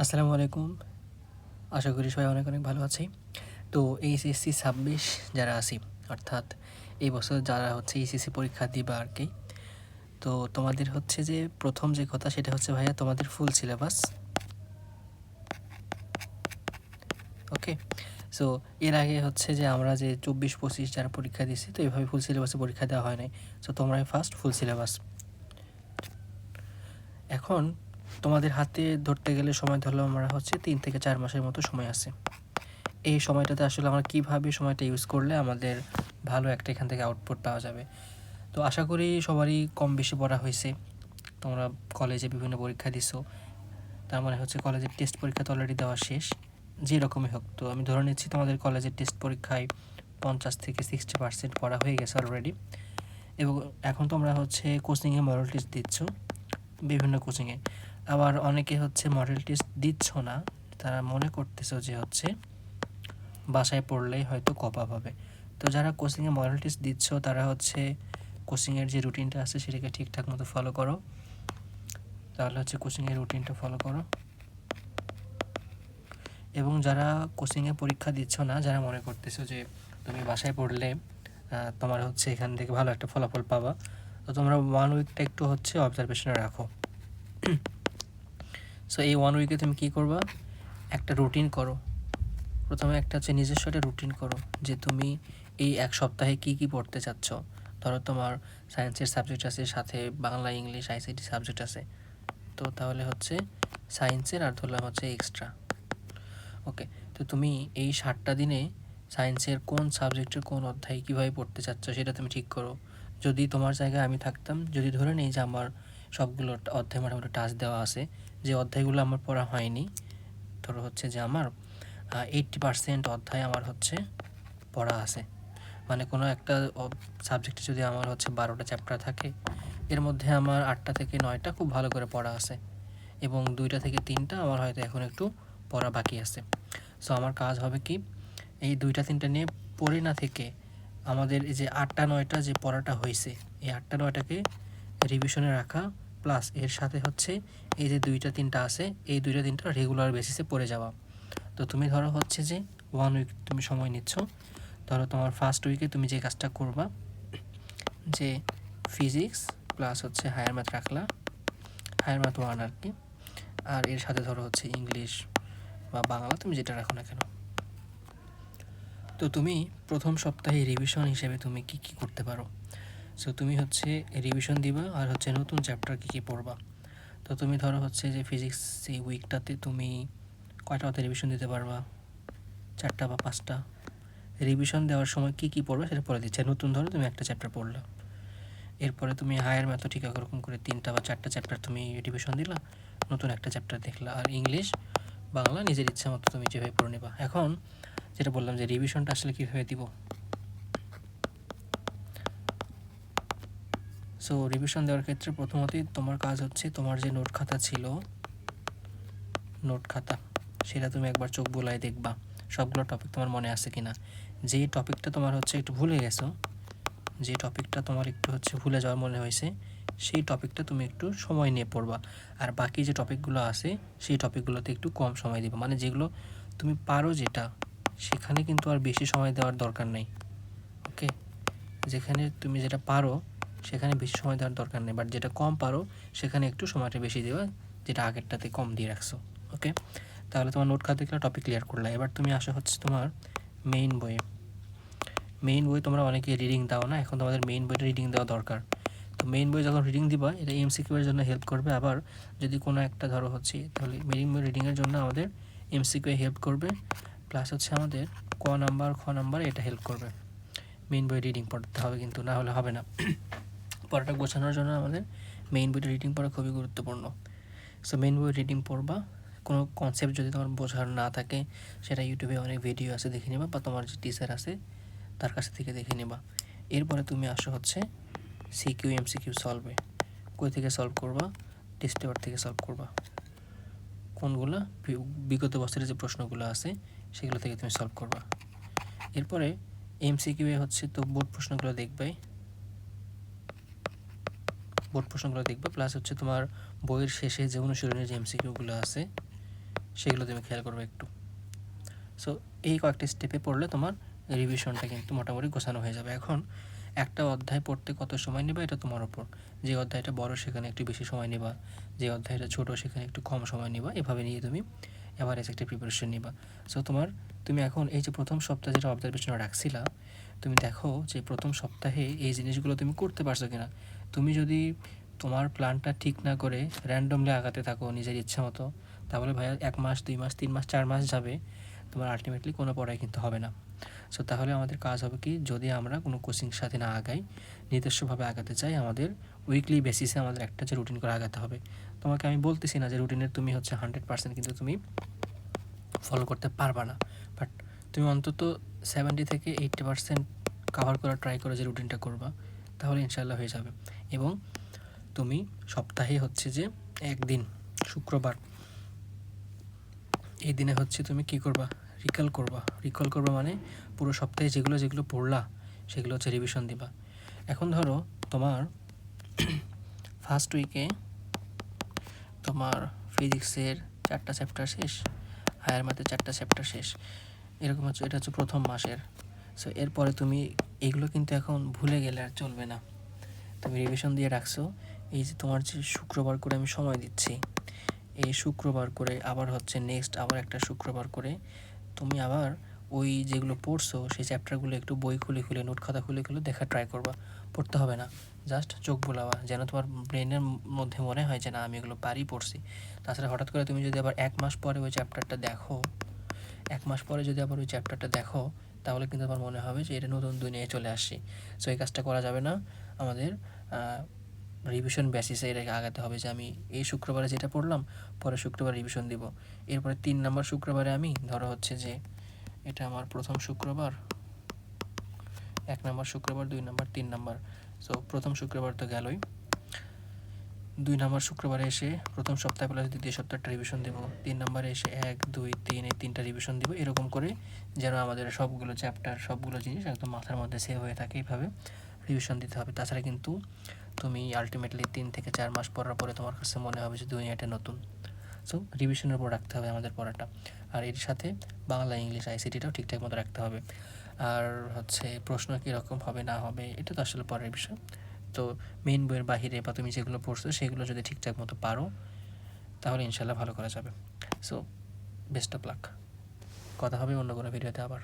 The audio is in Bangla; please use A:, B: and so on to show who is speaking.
A: আসসালামু আলাইকুম। আশা করি সবাই অনেক অনেক ভালো আছি। তো এইচএসসি ২৬ যারা আছি, অর্থাৎ এই বছর যারা হচ্ছে এইচএসসি পরীক্ষা দিবা আর কি। তো তোমাদের হচ্ছে যে প্রথম যে কথা সেটা হচ্ছে ভাইয়া তোমাদের ফুল সিলেবাস। ওকে। সো এর আগে হচ্ছে যে আমরা যে ২৪-২৫ যারা পরীক্ষা দিয়েছি, তো এভাবে ফুল সিলেবাসে পরীক্ষা দেওয়া হয় নাই। সো তোমরাই ফার্স্ট ফুল সিলেবাস। এখন তোমাদের হাতে ধরতে গেলে সময় ধরলাম আমরা হচ্ছে ৩ থেকে ৪ মাসের মতো সময় আছে। এই সময়টাতে আসলে আমরা কীভাবে সময়টা ইউজ করলে আমাদের ভালো একটা এখান থেকে আউটপুট পাওয়া যাবে। তো আশা করি সবারই কম বেশি পড়া হয়েছে। তোমরা কলেজে বিভিন্ন পরীক্ষা দিছো, তার মানে হচ্ছে কলেজের টেস্ট পরীক্ষা তো অলরেডি দেওয়া শেষ। যেরকমই হোক, তো আমি ধরে নিচ্ছি তোমাদের কলেজের টেস্ট পরীক্ষায় ৫০ থেকে 60% পড়া হয়ে গেছে অলরেডি। এবং এখন তোমরা হচ্ছে কোচিংয়ে মডেল টেস্ট দিচ্ছ বিভিন্ন কোচিংয়ে। আবার অনেকে হচ্ছে মডেল টেস্ট দিচ্ছ না, তারা মনে করতেছো যে হচ্ছে বাসায় পড়লেই হয়তো কপা পাবে। তো যারা কোচিংয়ে মডেল টেস্ট দিচ্ছ তারা হচ্ছে কোচিংয়ের যে রুটিনটা আছে সেটাকে ঠিকঠাক মতো ফলো করো। তাহলে হচ্ছে কোচিংয়ের রুটিনটা ফলো করো। এবং যারা কোচিংয়ে পরীক্ষা দিচ্ছ না, যারা মনে করতেছো যে তুমি বাসায় পড়লে তোমার হচ্ছে এখান থেকে ভালো একটা ফলাফল পাবা, তো তোমরা 1 উইকটা একটু হচ্ছে অবজারভেশনে রাখো। সো এই 1 উইকে তুমি কী করবা, একটা রুটিন করো। প্রথমে একটা হচ্ছে নিজস্ব একটা রুটিন করো যে তুমি এই এক সপ্তাহে কী কী পড়তে চাচ্ছ। ধরো তোমার সায়েন্সের সাবজেক্ট আছে, সাথে বাংলা, ইংলিশ, আইসিটি সাবজেক্ট আছে। তো তাহলে হচ্ছে সায়েন্সের আর ধরলাম হচ্ছে এক্সট্রা। ওকে। তো তুমি এই 7টা দিনে সায়েন্সের কোন সাবজেক্টের কোন অধ্যায় কীভাবে পড়তে চাচ্ছ সেটা তুমি ঠিক করো। যদি তোমার জায়গায় আমি থাকতাম, যদি ধরে নিই যে আমার সবগুলো অধ্যায় মোটামুটি টাচ দেওয়া আছে, যে অধ্যায়গুলো আমার পড়া হয়নি, ধরো হচ্ছে যে আমার 80% অধ্যায় আমার হচ্ছে পড়া আছে। মানে কোনো একটা সাবজেক্টে যদি আমার হচ্ছে 12টা চ্যাপ্টার থাকে, এর মধ্যে আমার 8টা থেকে 9টা খুব ভালো করে পড়া আছে এবং 2টা থেকে 3টা আমার হয়তো এখন একটু পড়া বাকি আছে। সো আমার কাজ হবে কি, এই 2টা 3টা নিয়ে পড়ে না থেকে আমাদের এই যে 8টা 9টা যে পড়াটা হয়েছে, এই 8টা 9টাকে রিভিশনে রাখা, প্লাস এর সাথে হচ্ছে এই যে 2টা 3টা আছে, এই 2টা 3টা রেগুলার বেসিসে পড়ে যাওয়া। তো তুমি ধরো হচ্ছে যে 1 উইক তুমি সময় নিচ্ছ। ধরো তোমার ফার্স্ট উইকে তুমি যে কাজটা করবা, যে ফিজিক্স প্লাস হচ্ছে হায়ার ম্যাথ রাখলা, হায়ার ম্যাথ 1 আর কি, আর এর সাথে ধরো হচ্ছে ইংলিশ বা বাংলা, তুমি যেটা রাখো না কেন। তো তুমি প্রথম সপ্তাহে রিভিশন হিসেবে তুমি কি কি করতে পারো। সো তুমি হচ্ছে রিভিশন দিবা আর হচ্ছে নতুন চ্যাপ্টার কী কী পড়বা। তো তুমি ধরো হচ্ছে যে ফিজিক্স এই উইকটাতে তুমি কয়টা অধ্যায় রিভিশন দিতে পারবা, 4টা বা 5টা। রিভিশন দেওয়ার সময় কী কী পড়বে সেটা পড়ে দিচ্ছে। নতুন ধরো তুমি একটা চ্যাপ্টার পড়লা, এরপরে তুমি হায়ার ম্যাথও ঠিক একরকম করে 3টা বা 4টা চ্যাপ্টার তুমি রিভিশন দিলা, নতুন একটা চ্যাপ্টার দেখলা। আর ইংলিশ বাংলা নিজের ইচ্ছা মতো তুমি যেভাবে পড়ে নেবা। এখন যেটা বললাম যে রিভিশনটা আসলে কীভাবে দিব। সো রিভিশন দেওয়ার ক্ষেত্রে প্রথমতই তোমার কাজ হচ্ছে তোমার যে নোট খাতা ছিল, নোট খাতা, সেটা তুমি একবার চোখ বুলাই দেখবা সবগুলো টপিক তোমার মনে আছে কিনা। যেই টপিকটা তোমার হচ্ছে একটু ভুলে গেছো, যে টপিকটা তোমার একটু হচ্ছে ভুলে যাওয়ার মনে হয়েছে, সেই টপিকটা তুমি একটু সময় নিয়ে পড়বা। আর বাকি যে টপিকগুলো আছে সেই টপিকগুলোতে একটু কম সময় দিবা। মানে যেগুলো তুমি পারো যেটা, সেখানে কিন্তু আর বেশি সময় দেওয়ার দরকার নেই। ওকে। যেখানে তুমি যেটা পারো সেখানে বেশি সময় দেওয়ার দরকার নেই, বাট যেটা কম পারো সেখানে একটু সময়টা বেশি দেওয়া, যেটা আগেরটাতে কম দিয়ে রাখছো। ওকে। তাহলে তোমার নোট খাতা থেকে টপিক ক্লিয়ার করলা। এবার তুমি আসো হচ্ছে তোমার মেইন বইয়ে। মেইন বই তোমরা অনেকে রিডিং দাও না, এখন তোমাদের মেইন বইটা রিডিং দেওয়া দরকার। তো মেইন বই যখন রিডিং দিবা, এটা এমসিকিউ এর জন্য হেল্প করবে। আবার যদি কোনো একটা ধরো হচ্ছে, তাহলে মেইন বই রিডিংয়ের জন্য আমাদের এমসিকিউ হেল্প করবে, প্লাস হচ্ছে আমাদের ক নাম্বার খ নাম্বার এটা হেল্প করবে। মেইন বই রিডিং পড়তে হবে কিন্তু, না হলে হবে না। পড়াটা গোছানোর জন্য আমাদের মেইন বইটা রিডিং পড়া খুবই গুরুত্বপূর্ণ। সো মেইন বই রিডিং পড়বা। কোনো কনসেপ্ট যদি তোমার বোঝার না থাকে, সেটা ইউটিউবে অনেক ভিডিও আছে, দেখে নেবা, বা তোমার যে টিচার আছে তার কাছ থেকে দেখে নেবা। এরপরে তুমি আসো হচ্ছে সিকিউ এমসিকিউ সলভে। কই থেকে সলভ করবা, টেস্ট পেপার থেকে সলভ করবা। কোনগুলো, বিগত বছরের যে প্রশ্নগুলো আছে সেগুলো থেকে তুমি সলভ করবা। এরপরে এমসিকিউ হচ্ছে তো বোর্ড প্রশ্নগুলো দেখবে, বোর্ড প্রশ্নগুলো দেখবে, প্লাস হচ্ছে তোমার বইয়ের শেষে যে অনুশীলনের যে এমসিকিউগুলো আছে সেগুলো তুমি খেয়াল করবে একটু। সো এই কয়েকটা স্টেপে পড়লে তোমার রিভিশনটা কিন্তু মোটামুটি গোছানো হয়ে যাবে। এখন একটা অধ্যায় পড়তে কত সময় নেবা এটা তোমার ওপর। যে অধ্যায়টা বড় সেখানে একটু বেশি সময় নেবা, যে অধ্যায়টা ছোট সেখানে একটু কম সময় নেবা, এভাবে নিয়ে তুমি এভারেজ একটা প্রিপারেশন নিবা। সো তুমি এখন এই যে প্রথম সপ্তাহে যেটা অবজারভেশন রাখছিলা, তুমি দেখো যে প্রথম সপ্তাহে এই জিনিসগুলো তুমি করতে পারছো কিনা। তুমি যদি তোমার প্ল্যানটা ঠিক না করে র্যান্ডমলি আগাতে থাকো নিজের ইচ্ছা মতো, তাহলে ভাইয়া 1 মাস 2 মাস 3 মাস 4 মাস যাবে, তোমার আলটিমেটলি কোনো পড়াই কিন্তু হবে না। সো তাহলে আমাদের কাজ হবে কি, যদি আমরা কোনো কোচিংয়ের সাথে না আগাই, নিজস্বভাবে আগাতে চাই, আমাদের উইকলি বেসিসে আমাদের একটা যে রুটিন করে আগাতে হবে। তোমাকে আমি বলতেছি না যে রুটিনের তুমি হচ্ছে 100% কিন্তু তুমি ফলো করতে পারবা না, বাট তুমি অন্তত 70 থেকে 80% কাভার করা ট্রাই করো, যে রুটিনটা করবা, তাহলে ইনশাল্লাহ হয়ে যাবে। এবং তুমি সপ্তাহে হচ্ছে যে একদিন শুক্রবার, এই দিনে হচ্ছে তুমি কী করবা, রিকল করবা মানে পুরো সপ্তাহে যেগুলো যেগুলো পড়লা সেগুলো হচ্ছে রিভিশন দিবা। এখন ধরো তোমার ফার্স্ট উইকে তোমার ফিজিক্সের 4টা চ্যাপ্টার শেষ, হায়ার ম্যাথের 4টা চ্যাপ্টার শেষ, এরকম হচ্ছে, এটা হচ্ছে প্রথম মাসের। সো এরপরে তুমি এগুলো কিন্তু এখন ভুলে গেলে আর চলবে না, তুমি রিভিশন দিয়ে রাখছো। এই যে তোমার যে শুক্রবার করে আমি সময় দিচ্ছি, এই শুক্রবার করে আবার হচ্ছে নেক্সট আবার একটা শুক্রবার করে তুমি আবার ওই যেগুলো পড়ছো সেই চ্যাপ্টারগুলো একটু বই খুলে খুলে, নোট খাতা খুলে খুলে দেখা ট্রাই করবা। পড়তে হবে না, জাস্ট চোখ বোলাবা, যেন তোমার ব্রেনের মধ্যে মনে হয় যে না আমি এগুলো পড়ছি। তাছাড়া হঠাৎ করে তুমি যদি আবার 1 মাস পরে ওই চ্যাপ্টারটা দেখো, 1 মাস পরে যদি আবার ওই চ্যাপ্টারটা দেখো, তাহলে কিন্তু আমার মনে হবে যে এটা নতুন দুনিয়ায় চলে আসছি। সো এই কাজটা করা যাবে না। আমাদের রিভিশন বেসিসে এটাকে আগাতে হবে, যে আমি এই শুক্রবারে যেটা পড়লাম পরের শুক্রবার রিভিশন দিব। এরপরে 3 নম্বর শুক্রবারে আমি ধরো হচ্ছে যে এটা আমার প্রথম শুক্রবার, 1 নম্বর শুক্রবার, 2 নম্বর, 3 নম্বর। সো প্রথম শুক্রবার তো গেলই, 2 নম্বর শুক্রবারে এসে প্রথম সপ্তাহ প্লাস দ্বিতীয় সপ্তাহটা রিভিশন দেবো, 3 নম্বরে এসে 1 2 3 এই 3টা রিভিশন দেবো। এরকম করে যেন আমাদের সবগুলো চ্যাপ্টার, সবগুলো জিনিস একদম মাথার মধ্যে সেভ হয়ে থাকে, এইভাবে রিভিশন দিতে হবে। তাছাড়া কিন্তু তুমি আলটিমেটলি 3 থেকে 4 মাস পড়ার পরে তোমার কাছে মনে হবে যে দুনিয়াটা নতুন। সো রিভিশনের উপর রাখতে হবে আমাদের পড়াটা, আর এর সাথে বাংলা, ইংলিশ, আইসিটিটাও ঠিকঠাক মতো রাখতে হবে। আর হচ্ছে প্রশ্ন কীরকম হবে না হবে এটা তো আসলে পরের বিষয়। তো মেইন বইয়ের বাহিরে বা তুমি যেগুলো পড়ছো সেগুলো যদি ঠিকঠাক মতো পারো, তাহলে ইনশাল্লাহ ভালো করা যাবে। So best of luck. কথা হবে অন্য কোনো ভিডিওতে আবার।